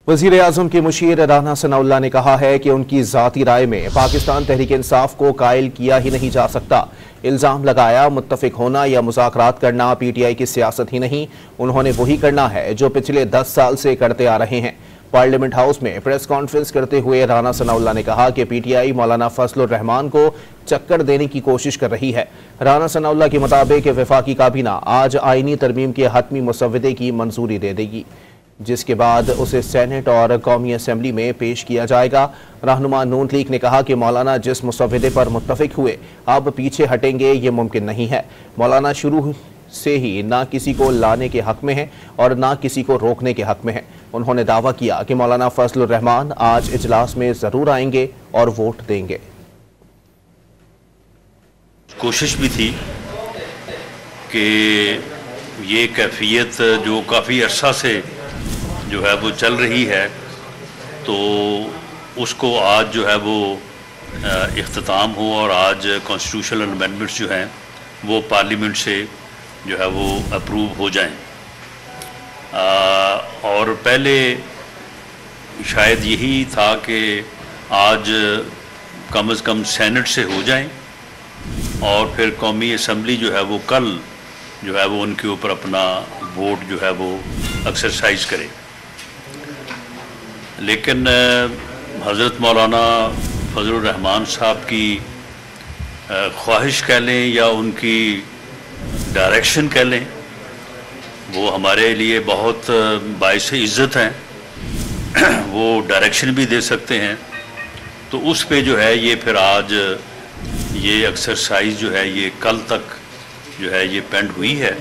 वज़ीर आज़म के मुशीर राना सनाउल्लाह ने कहा है कि उनकी ज़ाती राय में पाकिस्तान तहरीक इंसाफ को कायल किया ही नहीं जा सकता। इल्ज़ाम लगाया मुत्तफ़िक होना या मुज़ाकरात करना PTI की सियासत ही नहीं, उन्होंने वही करना है जो पिछले 10 साल से करते आ रहे हैं। पार्लियामेंट हाउस में प्रेस कॉन्फ्रेंस करते हुए राना सनाउल्लाह ने कहा कि PTI मौलाना फजलुर रहमान को चक्कर देने की कोशिश कर रही है। राना सनाउल्लाह के मुताबिक वफाकी काबीना आज आईनी तरमीम के हतमी मुसव्वदे की मंजूरी दे देगी, जिसके बाद उसे सेनेट और कौमी असम्बली में पेश किया जाएगा। रहनुमा नून लीग ने कहा कि मौलाना जिस मुसव्वदे पर मुत्तफिक हुए अब पीछे हटेंगे ये मुमकिन नहीं है। मौलाना शुरू से ही ना किसी को लाने के हक में है और ना किसी को रोकने के हक में है। उन्होंने दावा किया कि मौलाना फजलुर रहमान आज इजलास में ज़रूर आएंगे और वोट देंगे। कोशिश भी थी कि ये कैफियत जो काफ़ी अरसा से जो है वो चल रही है, तो उसको आज जो है वो इख्तिताम हो और आज कॉन्स्टिट्यूशनल अमेंडमेंट्स जो हैं वो पार्लियामेंट से जो है वो अप्रूव हो जाएं। और पहले शायद यही था कि आज कम से कम सेनेट से हो जाएं और फिर कौमी असम्बली जो है वो कल जो है वो उनके ऊपर अपना वोट जो है वो एक्सरसाइज करे। लेकिन हज़रत मौलाना फजलुर रहमान साहब की ख्वाहिश कह लें या उनकी डायरेक्शन कह लें, वो हमारे लिए बहुत बाइस इज़्ज़त हैं। वो डायरेक्शन भी दे सकते हैं, तो उस पे जो है ये फिर आज ये एक्सरसाइज जो है ये कल तक जो है ये पेंड हुई है।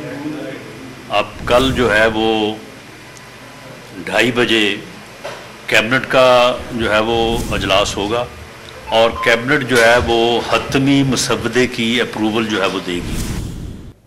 अब कल जो है वो 2:30 बजे कैबिनेट का जो है वो अजलास होगा और कैबिनेट जो है वो हतमी मुसव्वदे की अप्रूवल जो है वो देगी।